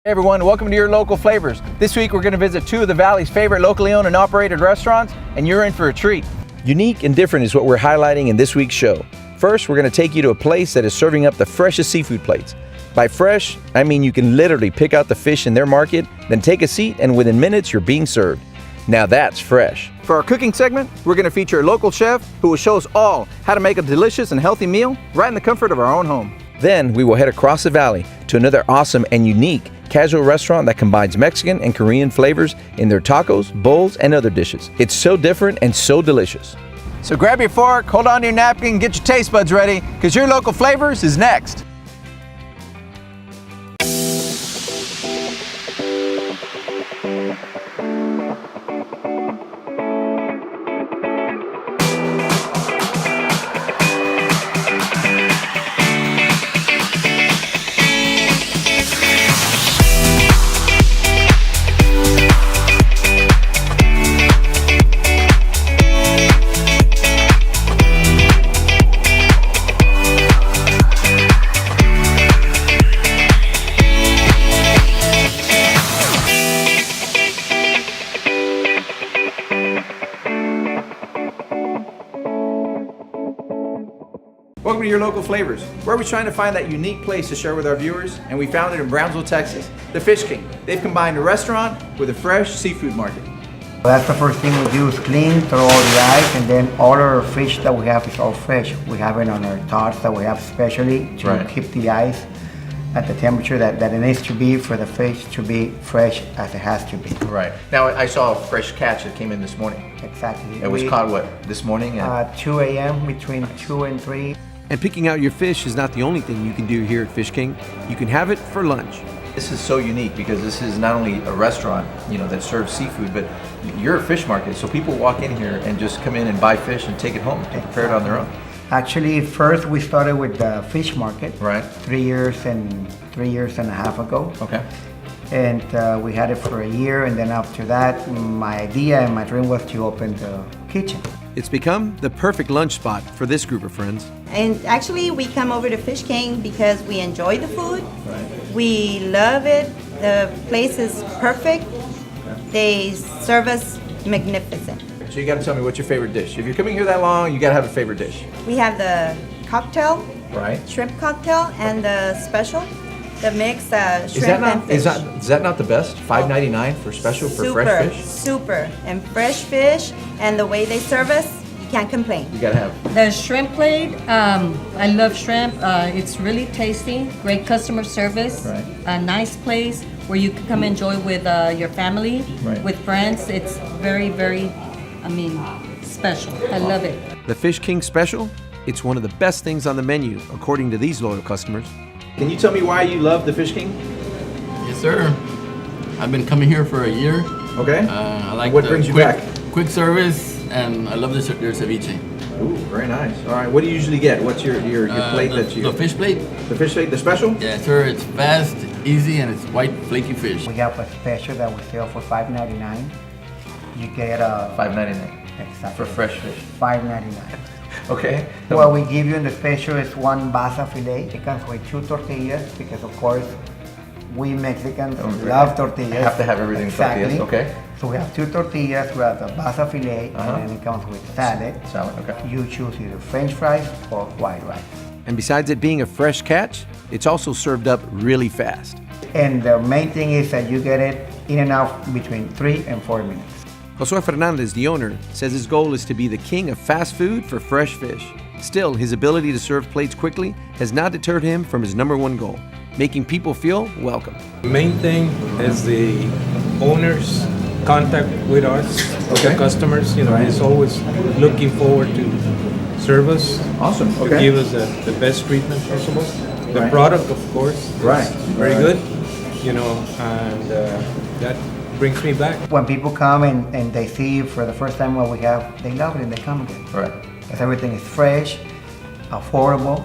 Hey everyone, welcome to Your Local Flavors. This week we're going to visit two of the Valley's favorite locally owned and operated restaurants, and you're in for a treat. Unique and different is what we're highlighting in this week's show. First, we're going to take you to a place that is serving up the freshest seafood plates. By fresh, I mean you can literally pick out the fish in their market, then take a seat, and within minutes you're being served. Now that's fresh. For our cooking segment, we're going to feature a local chef who will show us all how to make a delicious and healthy meal right in the comfort of our own home. Then we will head across the valley to another awesome and unique casual restaurant that combines Mexican and Korean flavors in their tacos, bowls, and other dishes. It's so different and so delicious. So grab your fork, hold on to your napkin, and get your taste buds ready, because Your Local Flavors is next. Welcome to Your Local Flavors. We're always trying to find that unique place to share with our viewers, and we found it in Brownsville, Texas, the Fish King. They've combined a restaurant with a fresh seafood market. That's the first thing we do is clean, throw all the ice, and then all our fish that we have is all fresh. We have it on our tots that we have specially to keep the ice at the temperature that it needs to be for the fish to be fresh as it has to be. Right. Now I saw a fresh catch that came in this morning. Exactly. It was caught what, this morning? 2 a.m. between 2 and 3. And picking out your fish is not the only thing you can do here at Fish King. You can have it for lunch. This is so unique because this is not only a restaurant, that serves seafood, but you're a fish market. So people walk in here and just come in and buy fish and take it home and prepare it on their own. Actually, first we started with the fish market. Right. 3 years and a half ago. Okay. And we had it for a year, and then after that, my idea and my dream was to open the kitchen. It's become the perfect lunch spot for this group of friends. And actually, we come over to Fish King because we enjoy the food. Right. We love it. The place is perfect. They serve us magnificent. So you got to tell me what's your favorite dish. If you're coming here that long, you got to have a favorite dish. We have the cocktail, Right. shrimp cocktail, and the special, the mix shrimp and fish. Is that not the best? $5.99 for special for fresh fish? Super. And fresh fish, and the way they serve us, you can't complain. You got to have. The shrimp plate, I love shrimp. It's really tasty, great customer service, Right. a nice place where you can come enjoy with your family, Right. with friends. It's very, very, special. I love it. The Fish King Special, it's one of the best things on the menu, according to these loyal customers. Can you tell me why you love the Fish King? Yes, sir. I've been coming here for a year. Okay. I like What the brings you back? quick service, and I love their ceviche. Ooh, very nice. All right, what do you usually get? What's your plate that you? The fish plate? The fish plate, the special? Yes, sir. It's fast, easy, and it's white, flaky fish. We have a special that we sell for $5.99. You get a $5.99 exactly for fresh fish. $5.99. Okay. What we give you in the special is one basa filet. It comes with 2 tortillas because, of course, we Mexicans love tortillas. Have to have everything exactly. tortillas. Okay. So we have 2 tortillas, we have the basa filet, and then it comes with salad. Salad. Okay. You choose either French fries or white rice. And besides it being a fresh catch, it's also served up really fast. And the main thing is that you get it in and out between 3 and 4 minutes. Josue Fernandez, the owner, says his goal is to be the king of fast food for fresh fish. Still, his ability to serve plates quickly has not deterred him from his #1 goal, making people feel welcome. The main thing is the owner's contact with us, the customers. He's always looking forward to serve us. Awesome. To Okay. give us the best treatment possible. The product, of course, is very good. And that brings me back. When people come and they see for the first time what we have, they love it and they come again. Right. Because everything is fresh, affordable,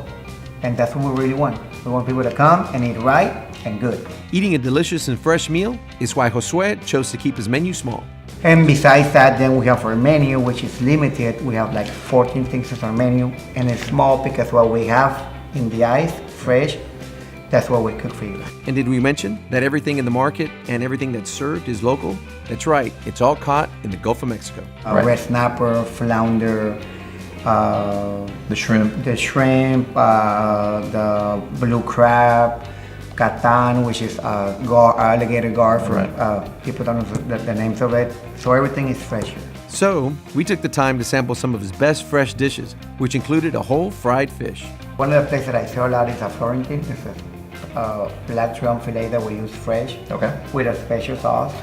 and that's what we really want. We want people to come and eat right and good. Eating a delicious and fresh meal is why Josue chose to keep his menu small. And besides that, then we have our menu, which is limited. We have like 14 things on our menu, and it's small because what we have in the ice, fresh, that's what we cook for you. And did we mention that everything in the market and everything that's served is local? That's right, it's all caught in the Gulf of Mexico. Red snapper, flounder, The shrimp. the shrimp, the blue crab, catan, which is alligator gar for people don't know the names of it. So everything is fresh here. So, we took the time to sample some of his best fresh dishes, which included a whole fried fish. One of the places that I sell a lot is a Florentine. It's a black drum fillet that we use fresh with a special sauce.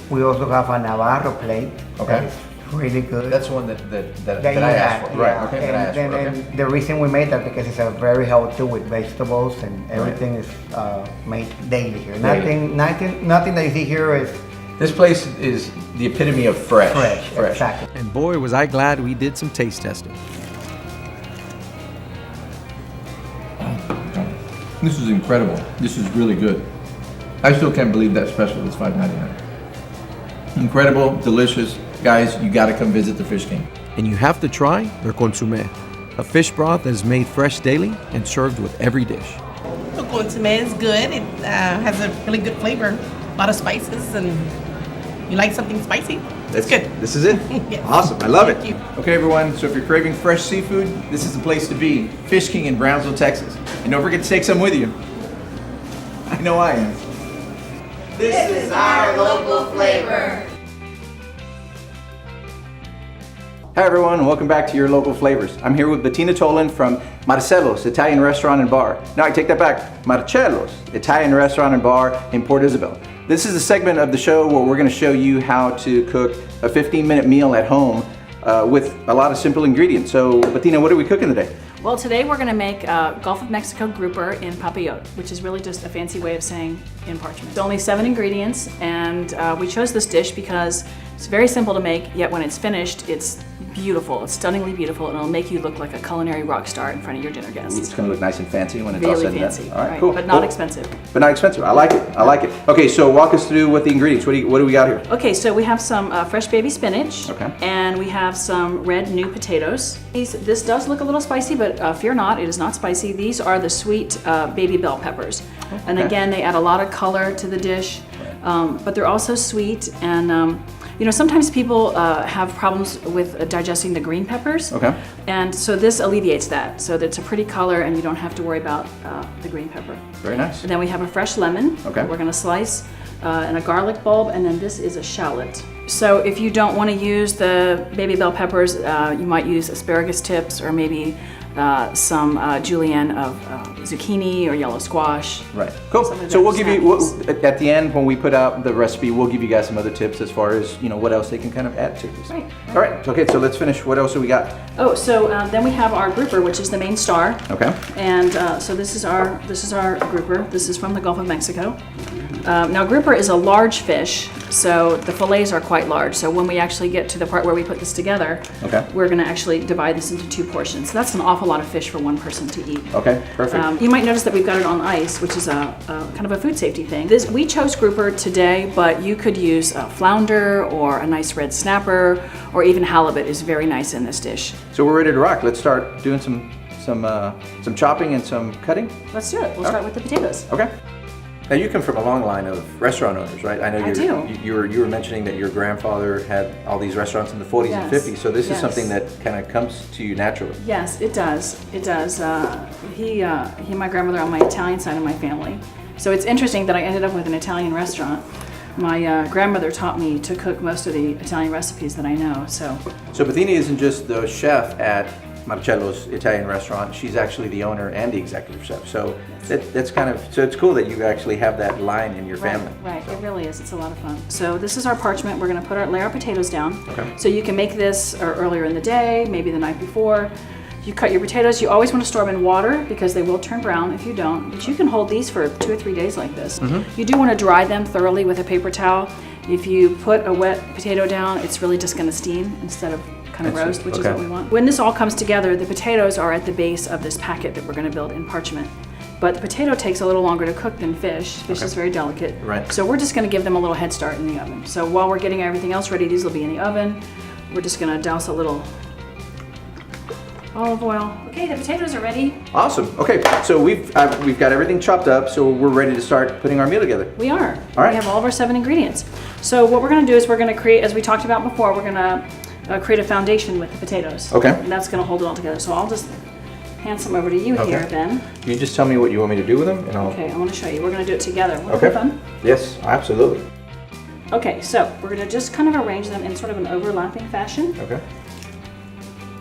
We also have a Navarro plate that is really good. That's the one that you I had, asked for. yeah. Right, okay, that I asked for, okay. And the reason we made that because it's a very healthy with vegetables and everything is made daily here. Nothing that you see here is This place is the epitome of fresh. Exactly. And boy, was I glad we did some taste testing. This is incredible. This is really good. I still can't believe that special is $5.99. Incredible, delicious. Guys, you gotta come visit the Fish King. And you have to try their consommé, a fish broth that is made fresh daily and served with every dish. The consommé is good. It has a really good flavor. A lot of spices, and you like something spicy? It's good. This is it? Yes. Awesome, I love Thank it. you. Okay everyone, so if you're craving fresh seafood, this is the place to be. Fish King in Brownsville, Texas. And don't forget to take some with you. I know I am. This is our local flavor. Hi everyone, and welcome back to Your Local Flavors. I'm here with Bettina TOLIN from Marcello's Italian Restaurant and Bar. No, I take that back. Marcello's Italian Restaurant and Bar in Port Isabel. This is a segment of the show where we're going to show you how to cook a 15-minute meal at home with a lot of simple ingredients. So Bettina, what are we cooking today? Well, today we're going to make Gulf of Mexico grouper in papillote, which is really just a fancy way of saying in parchment. It's only 7 ingredients, and we chose this dish because it's very simple to make, yet when it's finished, it's beautiful. It's stunningly beautiful, and it'll make you look like a culinary rock star in front of your dinner guests. It's going to look nice and fancy when it's all Really said and done. fancy, All right, right, cool. but not expensive. But not expensive. I like it. I like it. Okay, so walk us through what the ingredients. What do we got here? Okay, so we have some fresh baby spinach, Okay. and we have some red new potatoes. This does look a little spicy, but fear not, it is not spicy. These are the sweet baby bell peppers. And again, they add a lot of color to the dish, but they're also sweet. And you know, sometimes people have problems with digesting the green peppers. Okay. And so this alleviates that. So that it's a pretty color and you don't have to worry about the green pepper. Very nice. And then we have a fresh lemon. Okay. We're gonna slice, and a garlic bulb, and then this is a shallot. So if you don't wanna use the baby bell peppers, you might use asparagus tips or maybe some julienne of zucchini or yellow squash. Right. Cool. Some So of we'll those give you snappings. at the end when we put out the recipe, we'll give you guys some other tips as far as what else they can kind of add to this. Right. All right. Okay. So let's finish. What else do we got? Oh, so then we have our grouper, which is the main star. Okay. And so this is our grouper. This is from the Gulf of Mexico. Now grouper is a large fish, so the fillets are quite large. So when we actually get to the part where we put this together, we're going to actually divide this into 2 portions. So that's an awful lot of fish for one person to eat. Okay. Perfect. You might notice that we've got it on ice, which is a kind of a food safety thing. We chose grouper today, but you could use flounder or a nice red snapper, or even halibut is very nice in this dish. So we're ready to rock. Let's start doing some chopping and some cutting. Let's do it. We'll start with the potatoes. Okay. Now you come from a long line of restaurant owners, right? I know I do. you were mentioning that your grandfather had all these restaurants in the 40s and 50s. So this is something that kind of comes to you naturally. Yes, it does. It does. He and my grandmother on my Italian side of my family. So it's interesting that I ended up with an Italian restaurant. My grandmother taught me to cook most of the Italian recipes that I know. So Bettina isn't just the chef at Marcello's Italian Restaurant. She's actually the owner and the executive chef. So that's kind of, so it's cool that you actually have that line in your family. Right, it really is. It's a lot of fun. So this is our parchment. We're going to lay our potatoes down. Okay. So you can make this earlier in the day, maybe the night before. You cut your potatoes. You always want to store them in water because they will turn brown if you don't. But you can hold these for 2 or 3 days like this. You do want to dry them thoroughly with a paper towel. If you put a wet potato down, it's really just going to steam instead of kind of roast, which is what we want. When this all comes together, the potatoes are at the base of this packet that we're going to build in parchment. But the potato takes a little longer to cook than fish. Fish is very delicate. Right. So we're just going to give them a little head start in the oven. So while we're getting everything else ready, these will be in the oven. We're just going to douse a little olive oil. Okay, the potatoes are ready. Awesome. Okay, so we've got everything chopped up, so we're ready to start putting our meal together. We are. All right. We have all of our 7 ingredients. So what we're going to do is we're going to create, as we talked about before, we're going to create a foundation with the potatoes. Okay. And that's going to hold it all together. So I'll just hand some over to you here, Ben. You just tell me what you want me to do with them, and I'll... Okay, I want to show you. We're going to do it together. Would Okay. that be fun? Yes, absolutely. Okay, so we're going to just kind of arrange them in sort of an overlapping fashion. Okay.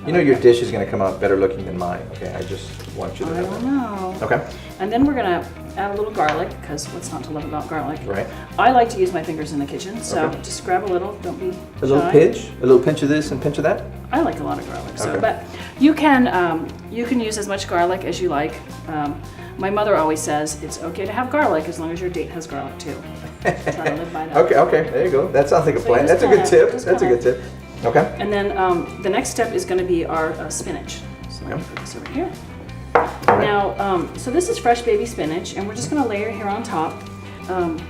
You know your dish is going to come out better looking than mine. Okay, I just want you to I know don't that. know. Okay. And then we're going to add a little garlic, because what's not to love about garlic? Right. I like to use my fingers in the kitchen, so Okay. just grab a little. Don't be A little pinch of this and pinch of that. I like a lot of garlic, so Okay. but you can use as much garlic as you like. My mother always says it's okay to have garlic as long as your date has garlic too. Try to live by that. Okay, there you go. That sounds like a So plan. you That's a just good tip. just That's a good kinda- tip. Okay. And then the next step is going to be our spinach. So let me put this over here. right. Now, so this is fresh baby spinach, and we're just going to layer here on top.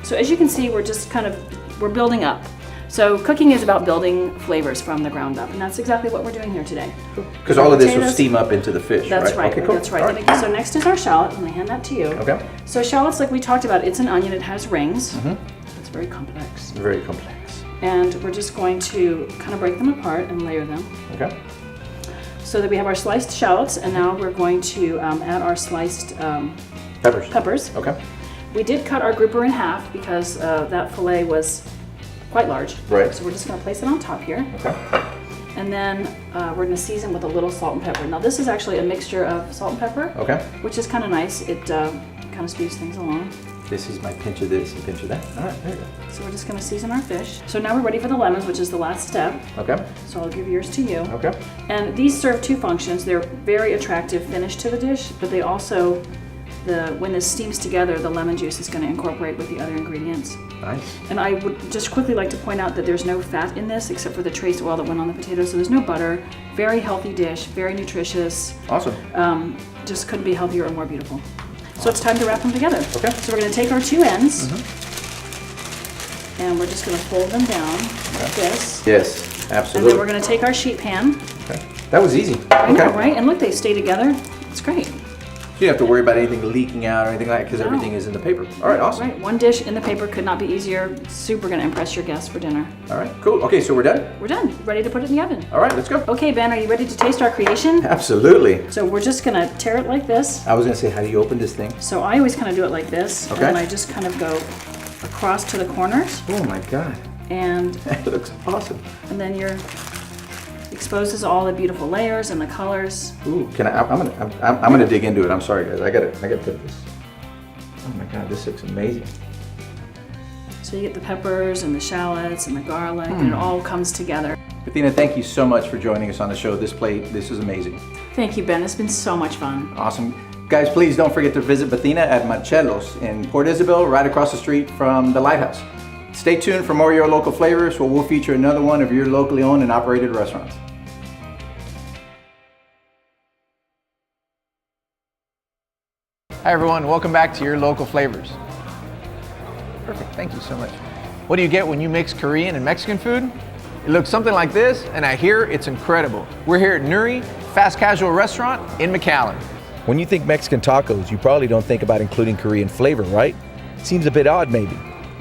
So as you can see, we're just we're building up. So cooking is about building flavors from the ground up, and that's exactly what we're doing here today. Because all of this will Potatoes. steam up into the fish, That's right. Okay, cool. That's right. All And so next is our shallot. I'm going to hand that to you. Okay. So shallots, like we talked about, it's an onion. It has rings. Mm-hmm. It's very complex. Very complex. And we're just going to kind of break them apart and layer them. Okay. So that we have our sliced shallots, and now we're going to add our sliced peppers. Okay. We did cut our grouper in half because that fillet was quite large. Right. So we're just going to place it on top here. Okay. And then we're going to season with a little salt and pepper. Now this is actually a mixture of salt and pepper, Okay. which is kind of nice. It kind of speeds things along. This is my pinch of this and pinch of that. All right, there you go. So we're just going to season our fish. So now we're ready for the lemons, which is the last step. Okay. So I'll give yours to you. Okay. And these serve 2 functions. They're very attractive finish to the dish, but they also, when this steams together, the lemon juice is going to incorporate with the other ingredients. Nice. And I would just quickly like to point out that there's no fat in this except for the trace oil that went on the potatoes. So there's no butter. Very healthy dish, very nutritious. Awesome. Just couldn't be healthier or more beautiful. So it's time to wrap them together. Okay. So we're going to take our 2 ends, and we're just going to fold them down like this. Yes, And absolutely. then we're going to take our sheet pan. Okay. That was easy. I know, Okay. right? And look, they stay together. It's great. You don't have to worry about anything leaking out or anything like that because No. everything is in the paper. All right, awesome. Right, one dish in the paper could not be easier. Super going to impress your guests for dinner. All right, cool. Okay, so we're done? We're done. Ready to put it in the oven. All right, let's go. Okay, Ben, are you ready to taste our creation? Absolutely. So we're just going to tear it like this. I was going to say, how do you open this thing? So I always kind of do it like this. Okay. And then I just kind of go across to the corners. Oh my God. And That looks awesome. then you're exposes all the beautiful layers and the colors. Ooh, I'm gonna dig into it. I'm sorry, guys. I gotta put this. Oh my God, this looks amazing. So you get the peppers and the shallots and the garlic, and it all comes together. Athena, thank you so much for joining us on the show. This is amazing. Thank you, Ben. It's been so much fun. Awesome. Guys, please don't forget to visit Athena at Marcello's in Port Isabel, right across the street from the Lighthouse. Stay tuned for more of your local flavors, where we'll feature another one of your locally owned and operated restaurants. Hi everyone, welcome back to Your Local Flavors. Perfect, thank you so much. What do you get when you mix Korean and Mexican food? It looks something like this, and I hear it's incredible. We're here at NURI, fast casual restaurant in McAllen. When you think Mexican tacos, you probably don't think about including Korean flavor, right? Seems a bit odd maybe.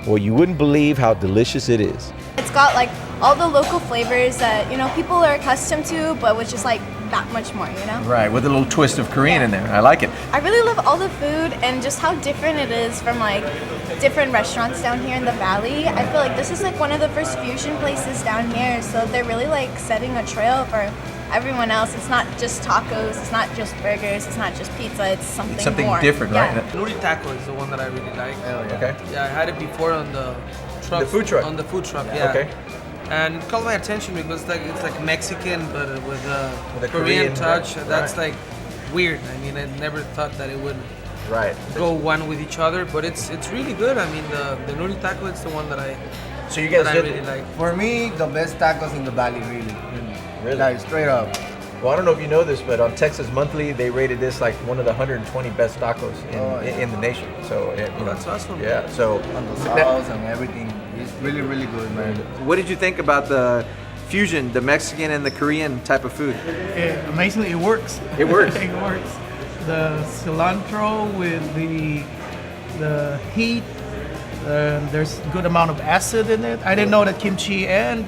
Well, you wouldn't believe how delicious it is. It's got like all the local flavors that, you know, people are accustomed to, but with just like that much more, you know? Right, with a little twist of Korean in there. I like it. I really love all the food and just how different it is from like different restaurants down here in the valley. I feel like this is like one of the first fusion places down here, so they're really like setting a trail for everyone else. It's not just tacos, it's not just burgers, it's not just pizza, it's something more. different, Yeah. right? NURI taco is the one that I really like. Okay. Yeah, I had it before on the truck. The food truck? On the food truck, yeah. Okay. And it called my attention because it's like Mexican, but with a With a Korean Korean, touch. right. That's like weird. I mean, I never thought that it would Right. go one with each other, but it's really good. I mean, the NURI taco is the one that I So you guys that I did really like. For me, the best tacos in the valley, really. Really? Like, straight up. Well, I don't know if you know this, but on Texas Monthly, they rated this like one of the 120 best tacos in the nation. So, That's awesome. Yeah. So, On the sauce and everything. It's really, really good, man. what did you think about the fusion, the Mexican and the Korean type of food? Amazingly, it works. It works. It works. The cilantro with the heat. There's a good amount of acid in it. I didn't know that kimchi and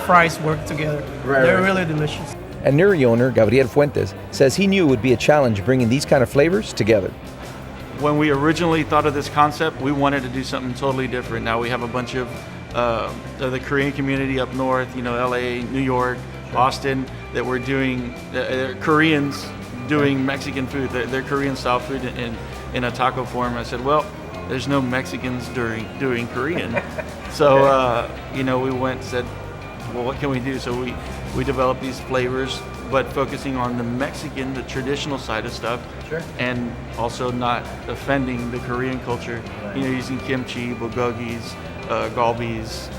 fries work together. They're really delicious. And NURI owner Gabriel Fuentes says he knew it would be a challenge bringing these kind of flavors together. When we originally thought of this concept, we wanted to do something totally different. Now we have a bunch of the Korean community up north, LA, New York, Austin, that we're doing, Koreans doing Mexican food, their Korean style food in a taco form. I said, well, there's no Mexicans doing Korean. So, we went and said, well, what can we do? So we developed these flavors, but focusing on the Mexican, the traditional side of stuff, and also not offending the Korean culture, using kimchi, bulgogis, galbis,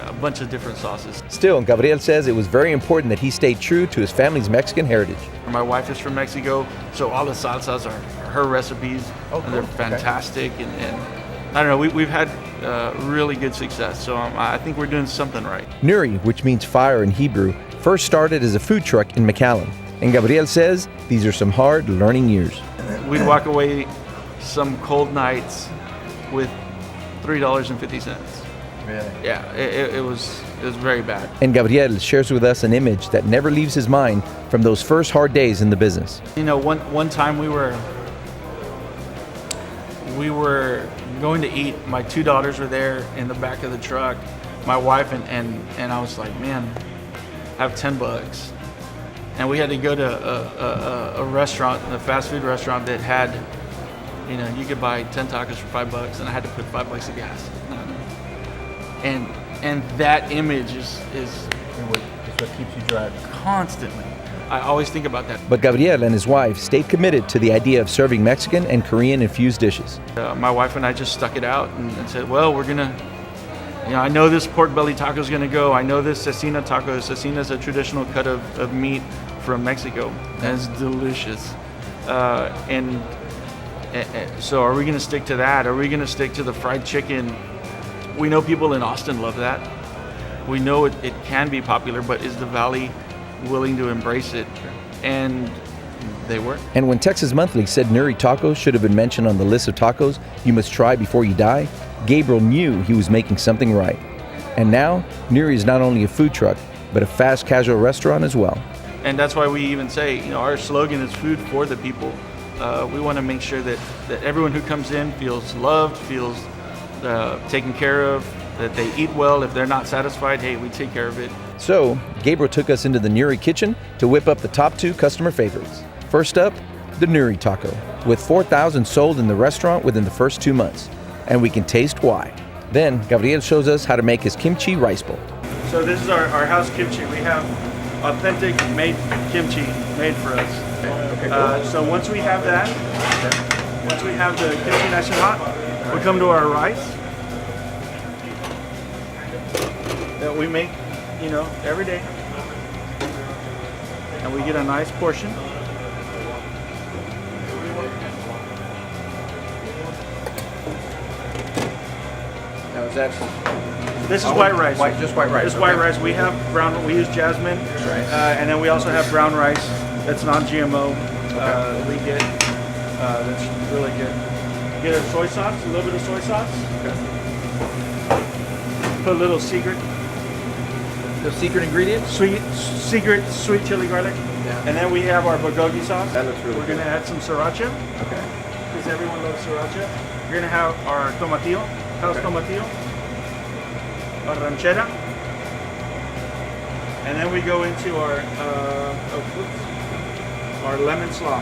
a bunch of different sauces. Still, Gabriel says it was very important that he stayed true to his family's Mexican heritage. My wife is from Mexico, so all the salsas are her recipes, and they're fantastic. And I don't know, we've had really good success, so I think we're doing something right. NURI, which means fire in Hebrew, first started as a food truck in McAllen. And Gabriel says these are some hard learning years. We'd walk away some cold nights with $3.50. Really? Yeah, it was very bad. And Gabriel shares with us an image that never leaves his mind from those first hard days in the business. One time we were going to eat. My two daughters were there in the back of the truck, my wife, and I was like, man, I have $10. And we had to go to a restaurant, a fast food restaurant that had, you could buy 10 tacos for $5, and I had to put $5 of gas. And that image is what keeps you driving constantly. I always think about that. But Gabriel and his wife stayed committed to the idea of serving Mexican and Korean infused dishes. My wife and I just stuck it out and said, well, we're gonna, I know this pork belly taco is gonna go. I know this cecina taco. Cecina is a traditional cut of meat from Mexico, and it's delicious. And so are we gonna stick to that? Are we gonna stick to the fried chicken? We know people in Austin love that. We know it can be popular, but is the Valley willing to embrace it? And they were. And when Texas Monthly said NURI tacos should have been mentioned on the list of tacos you must try before you die, Gabriel knew he was making something right. And now, NURI is not only a food truck, but a fast casual restaurant as well. And that's why we even say, our slogan is food for the people. We want to make sure that everyone who comes in feels loved, feels taken care of, that they eat well. If they're not satisfied, hey, we take care of it. So, Gabriel took us into the NURI kitchen to whip up the top 2 customer favorites. First up, the NURI taco, with 4,000 sold in the restaurant within the first 2 months. And we can taste why. Then, Gabriel shows us how to make his kimchi rice bowl. So this is our house kimchi. We have authentic made kimchi made for us. Okay, cool. So once we have that, once we have the kimchi nice and hot, we come to our rice that we make, every day. And we get a nice portion. Now is that? This is white rice. Just white rice. This is white rice. We have brown. We use jasmine, and then we also have brown rice that's non-GMO. We get that's really good. Get a soy sauce, a little bit of soy sauce. Put a little secret. The secret ingredient? Secret sweet chili garlic. Yeah. And then we have our bulgogi sauce. That looks really We're going to add some sriracha. Okay. Because everyone loves sriracha. We're going to have our tomatillo, house tomatillo, our ranchera. And then we go into our lemon slaw.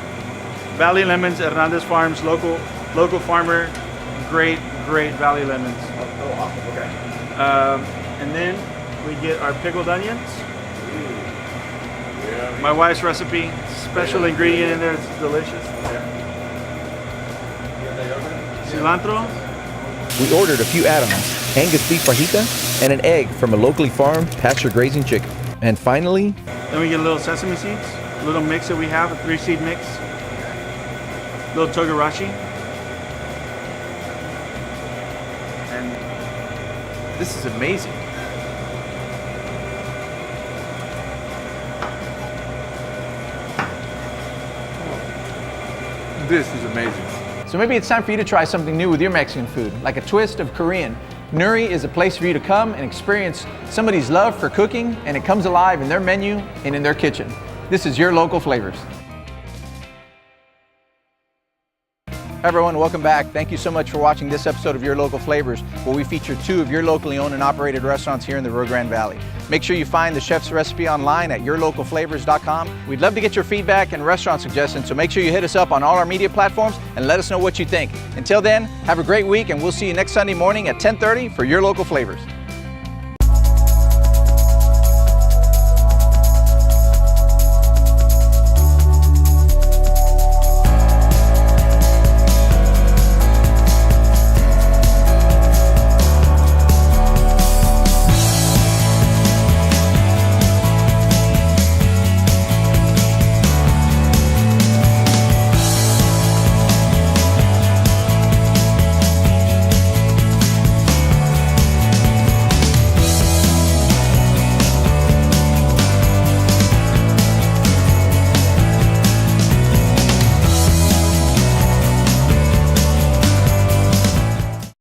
Valley Lemons, Hernandez Farms, local farmer, great Valley Lemons. Oh, awesome. Okay. And then we get our pickled onions. Yeah. My wife's recipe, special ingredient in there, it's delicious. Cilantro. We ordered a few add-ons, Angus beef fajita, and an egg from a locally farmed pasture grazing chicken. And finally, then we get a little sesame seeds, a little mix that we have, a 3-seed mix, a little togarashi. And this is amazing. This is amazing. So maybe it's time for you to try something new with your Mexican food, like a twist of Korean. NURI is a place for you to come and experience somebody's love for cooking, and it comes alive in their menu and in their kitchen. This is Your Local Flavors. Hi everyone, welcome back. Thank you so much for watching this episode of Your Local Flavors, where we feature 2 of your locally owned and operated restaurants here in the Rio Grande Valley. Make sure you find the chef's recipe online at yourlocalflavors.com. We'd love to get your feedback and restaurant suggestions, so make sure you hit us up on all our media platforms and let us know what you think. Until then, have a great week, and we'll see you next Sunday morning at 10:30 for Your Local Flavors.